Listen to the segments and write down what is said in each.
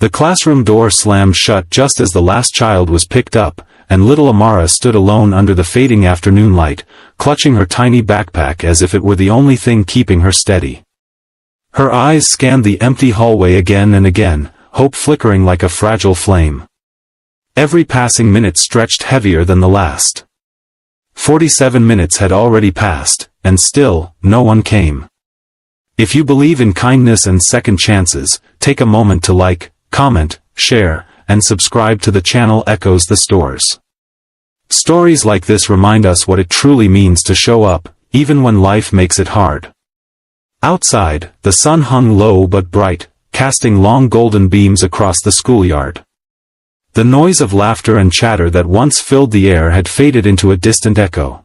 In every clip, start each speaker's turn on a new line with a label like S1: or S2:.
S1: The classroom door slammed shut just as the last child was picked up, and little Amara stood alone under the fading afternoon light, clutching her tiny backpack as if it were the only thing keeping her steady. Her eyes scanned the empty hallway again and again, hope flickering like a fragile flame. Every passing minute stretched heavier than the last. 47 minutes had already passed, and still, no one came. If you believe in kindness and second chances, take a moment to like, comment, share, and subscribe to the channel Echoes the Stores. Stories like this remind us what it truly means to show up, even when life makes it hard. Outside, the sun hung low but bright, casting long golden beams across the schoolyard. The noise of laughter and chatter that once filled the air had faded into a distant echo.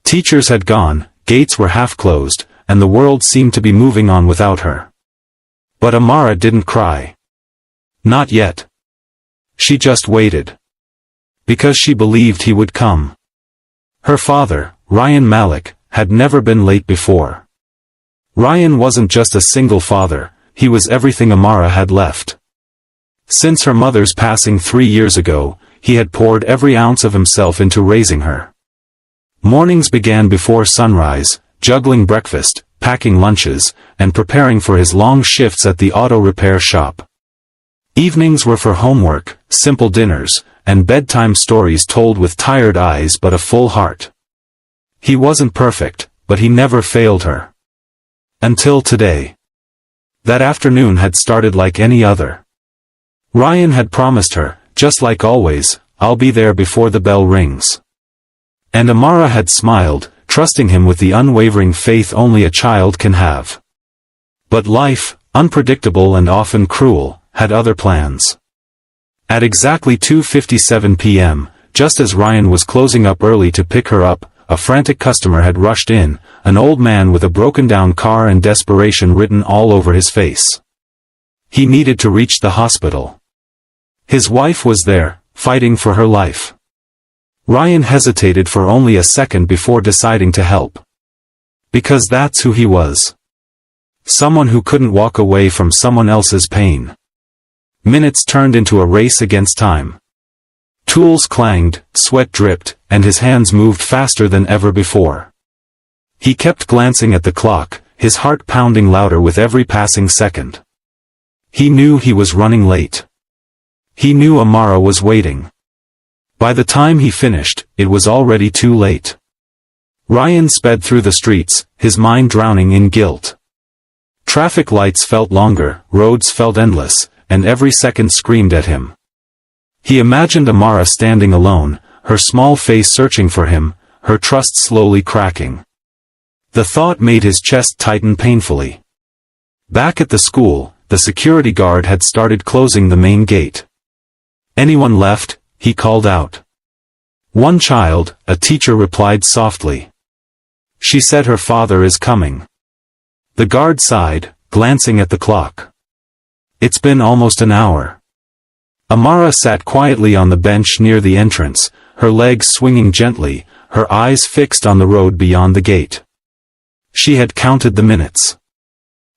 S1: Teachers had gone, gates were half closed, and the world seemed to be moving on without her. But Amara didn't cry. Not yet. She just waited. Because she believed he would come. Her father, Ryan Malik, had never been late before. Ryan wasn't just a single father, he was everything Amara had left. Since her mother's passing 3 years ago, he had poured every ounce of himself into raising her. Mornings began before sunrise, juggling breakfast, packing lunches, and preparing for his long shifts at the auto repair shop. Evenings were for homework, simple dinners, and bedtime stories told with tired eyes but a full heart. He wasn't perfect, but he never failed her. Until today. That afternoon had started like any other. Ryan had promised her, just like always, "I'll be there before the bell rings." And Amara had smiled, trusting him with the unwavering faith only a child can have. But life, unpredictable and often cruel, had other plans. At exactly 2:57 p.m., just as Ryan was closing up early to pick her up, a frantic customer had rushed in, an old man with a broken-down car and desperation written all over his face. He needed to reach the hospital. His wife was there, fighting for her life. Ryan hesitated for only a second before deciding to help. Because that's who he was. Someone who couldn't walk away from someone else's pain. Minutes turned into a race against time. Tools clanged, sweat dripped, and his hands moved faster than ever before. He kept glancing at the clock, his heart pounding louder with every passing second. He knew he was running late. He knew Amara was waiting. By the time he finished, it was already too late. Ryan sped through the streets, his mind drowning in guilt. Traffic lights felt longer, roads felt endless, and every second screamed at him. He imagined Amara standing alone, her small face searching for him, her trust slowly cracking. The thought made his chest tighten painfully. Back at the school, the security guard had started closing the main gate. "Anyone left?" he called out. "One child," a teacher replied softly. "She said her father is coming." The guard sighed, glancing at the clock. "It's been almost an hour." Amara sat quietly on the bench near the entrance, her legs swinging gently, her eyes fixed on the road beyond the gate. She had counted the minutes.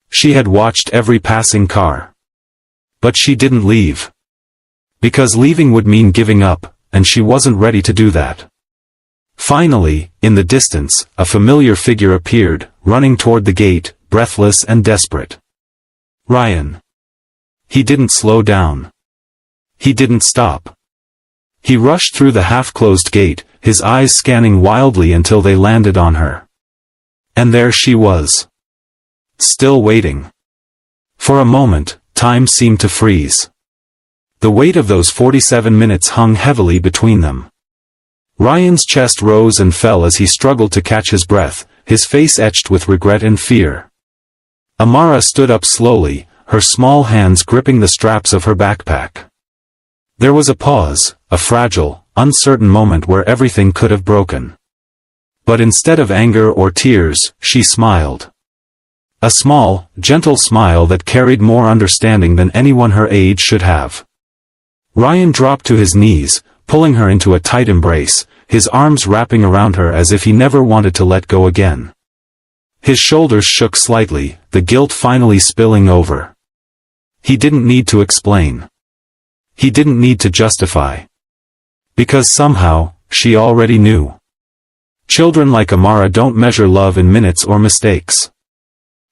S1: She had watched every passing car. But she didn't leave. Because leaving would mean giving up, and she wasn't ready to do that. Finally, in the distance, a familiar figure appeared, running toward the gate, breathless and desperate. Ryan. He didn't slow down. He didn't stop. He rushed through the half-closed gate, his eyes scanning wildly until they landed on her. And there she was. Still waiting. For a moment, time seemed to freeze. The weight of those 47 minutes hung heavily between them. Ryan's chest rose and fell as he struggled to catch his breath, his face etched with regret and fear. Amara stood up slowly, her small hands gripping the straps of her backpack. There was a pause, a fragile, uncertain moment where everything could have broken. But instead of anger or tears, she smiled. A small, gentle smile that carried more understanding than anyone her age should have. Ryan dropped to his knees, pulling her into a tight embrace, his arms wrapping around her as if he never wanted to let go again. His shoulders shook slightly, the guilt finally spilling over. He didn't need to explain. He didn't need to justify. Because somehow, she already knew. Children like Amara don't measure love in minutes or mistakes.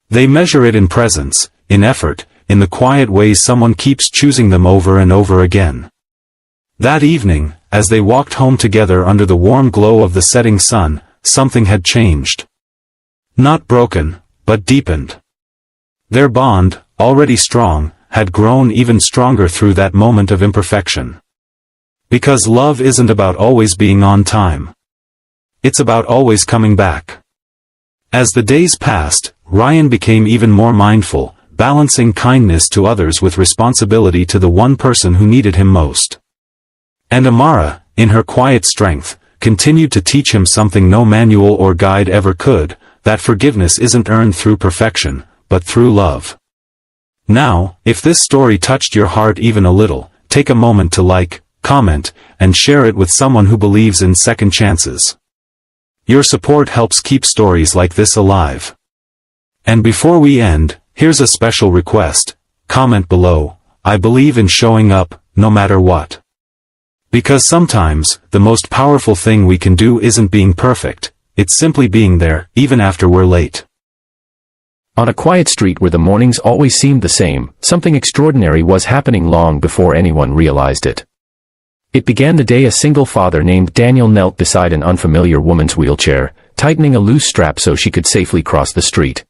S1: They measure it in presence, in effort, in the quiet ways someone keeps choosing them over and over again. That evening, as they walked home together under the warm glow of the setting sun, something had changed. Not broken, but deepened. Their bond, already strong, had grown even stronger through that moment of imperfection. Because love isn't about always being on time. It's about always coming back. As the days passed, Ryan became even more mindful, balancing kindness to others with responsibility to the one person who needed him most. And Amara, in her quiet strength, continued to teach him something no manual or guide ever could, that forgiveness isn't earned through perfection, but through love. Now, if this story touched your heart even a little, take a moment to like, comment, and share it with someone who believes in second chances. Your support helps keep stories like this alive. And before we end, here's a special request. Comment below, I believe in showing up, no matter what. Because sometimes, the most powerful thing we can do isn't being perfect, it's simply being there, even after we're late.
S2: On a quiet street where the mornings always seemed the same, something extraordinary was happening long before anyone realized it. It began the day a single father named Daniel knelt beside an unfamiliar woman's wheelchair, tightening a loose strap so she could safely cross the street.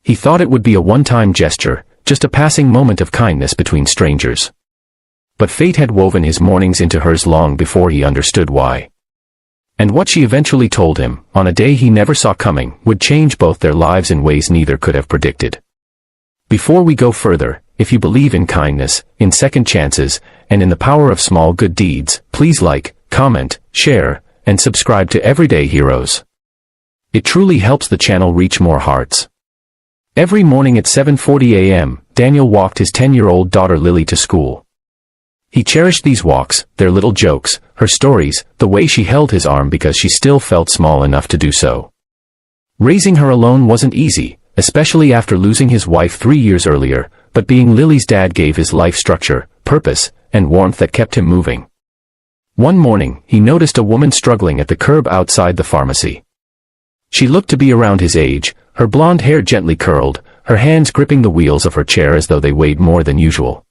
S2: He thought it would be a one-time gesture, just a passing moment of kindness between strangers. But fate had woven his mornings into hers long before he understood why. And what she eventually told him, on a day he never saw coming, would change both their lives in ways neither could have predicted. Before we go further, if you believe in kindness, in second chances, and in the power of small good deeds, please like, comment, share, and subscribe to Everyday Heroes. It truly helps the channel reach more hearts. Every morning at 7:40 a.m., Daniel walked his 10-year-old daughter Lily to school. He cherished these walks, their little jokes, her stories, the way she held his arm because she still felt small enough to do so. Raising her alone wasn't easy, especially after losing his wife 3 years earlier, but being Lily's dad gave his life structure, purpose, and warmth that kept him moving. One morning, he noticed a woman struggling at the curb outside the pharmacy. She looked to be around his age, her blonde hair gently curled, her hands gripping the wheels of her chair as though they weighed more than usual.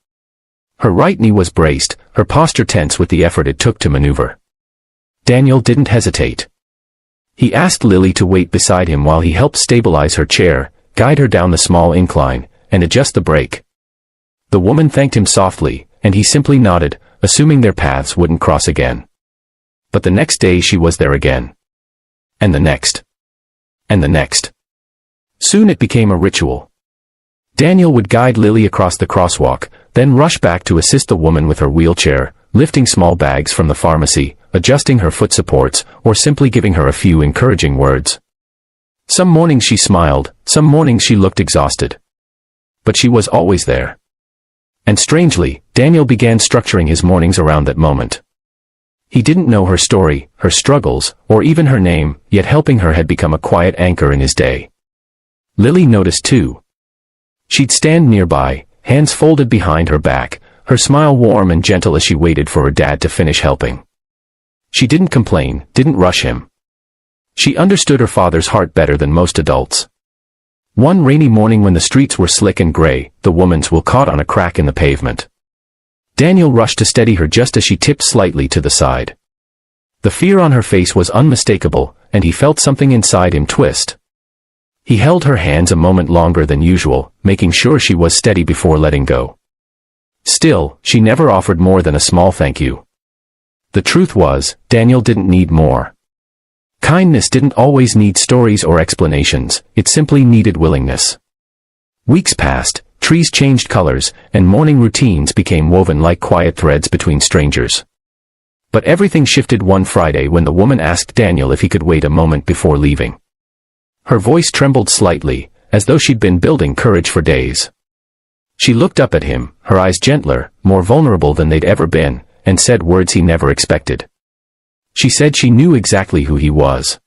S2: Her right knee was braced, her posture tense with the effort it took to maneuver. Daniel didn't hesitate. He asked Lily to wait beside him while he helped stabilize her chair, guide her down the small incline, and adjust the brake. The woman thanked him softly, and he simply nodded, assuming their paths wouldn't cross again. But the next day she was there again. And the next. And the next. Soon it became a ritual. Daniel would guide Lily across the crosswalk, then rush back to assist the woman with her wheelchair, lifting small bags from the pharmacy, adjusting her foot supports, or simply giving her a few encouraging words. Some mornings she smiled, some mornings she looked exhausted. But she was always there. And strangely, Daniel began structuring his mornings around that moment. He didn't know her story, her struggles, or even her name, yet helping her had become a quiet anchor in his day. Lily noticed too. She'd stand nearby, hands folded behind her back, her smile warm and gentle as she waited for her dad to finish helping. She didn't complain, didn't rush him. She understood her father's heart better than most adults. One rainy morning when the streets were slick and gray, the woman's wheel caught on a crack in the pavement. Daniel rushed to steady her just as she tipped slightly to the side. The fear on her face was unmistakable, and he felt something inside him twist. He held her hands a moment longer than usual, making sure she was steady before letting go. Still, she never offered more than a small thank you. The truth was, Daniel didn't need more. Kindness didn't always need stories or explanations, it simply needed willingness. Weeks passed, trees changed colors, and morning routines became woven like quiet threads between strangers. But everything shifted one Friday when the woman asked Daniel if he could wait a moment before leaving. Her voice trembled slightly, as though she'd been building courage for days. She looked up at him, her eyes gentler, more vulnerable than they'd ever been, and said words he never expected. She said she knew exactly who he was.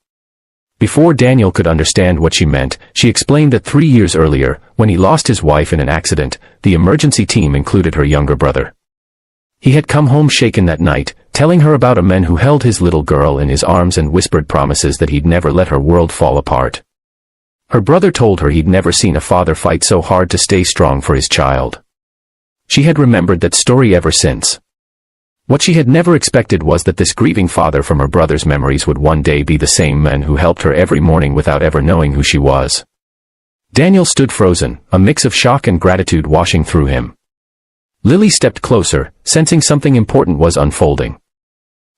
S2: Before Daniel could understand what she meant, she explained that 3 years earlier, when he lost his wife in an accident, the emergency team included her younger brother. He had come home shaken that night, telling her about a man who held his little girl in his arms and whispered promises that he'd never let her world fall apart. Her brother told her he'd never seen a father fight so hard to stay strong for his child. She had remembered that story ever since. What she had never expected was that this grieving father from her brother's memories would one day be the same man who helped her every morning without ever knowing who she was. Daniel stood frozen, a mix of shock and gratitude washing through him. Lily stepped closer, sensing something important was unfolding.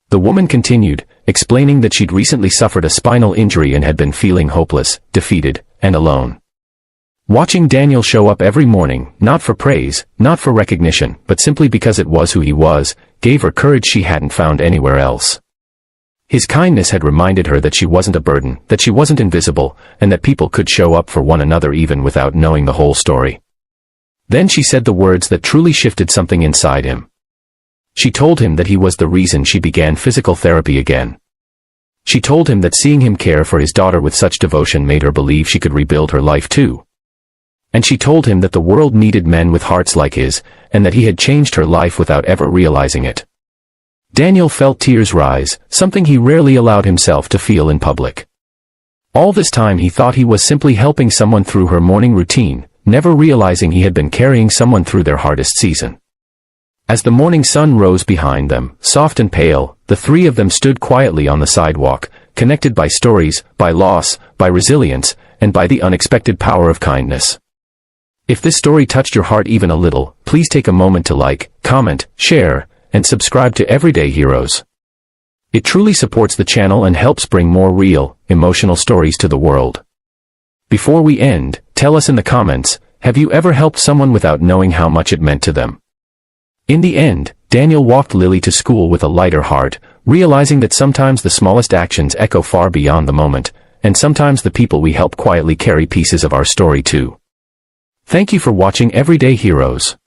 S2: The woman continued, explaining that she'd recently suffered a spinal injury and had been feeling hopeless, defeated, and alone. Watching Daniel show up every morning, not for praise, not for recognition, but simply because it was who he was, gave her courage she hadn't found anywhere else. His kindness had reminded her that she wasn't a burden, that she wasn't invisible, and that people could show up for one another even without knowing the whole story. Then she said the words that truly shifted something inside him. She told him that he was the reason she began physical therapy again. She told him that seeing him care for his daughter with such devotion made her believe she could rebuild her life too. And she told him that the world needed men with hearts like his, and that he had changed her life without ever realizing it. Daniel felt tears rise, something he rarely allowed himself to feel in public. All this time he thought he was simply helping someone through her morning routine, never realizing he had been carrying someone through their hardest season. As the morning sun rose behind them, soft and pale, the three of them stood quietly on the sidewalk, connected by stories, by loss, by resilience, and by the unexpected power of kindness. If this story touched your heart even a little, please take a moment to like, comment, share, and subscribe to Everyday Heroes. It truly supports the channel and helps bring more real, emotional stories to the world. Before we end, tell us in the comments, have you ever helped someone without knowing how much it meant to them? In the end, Daniel walked Lily to school with a lighter heart, realizing that sometimes the smallest actions echo far beyond the moment, and sometimes the people we help quietly carry pieces of our story too. Thank you for watching Everyday Heroes.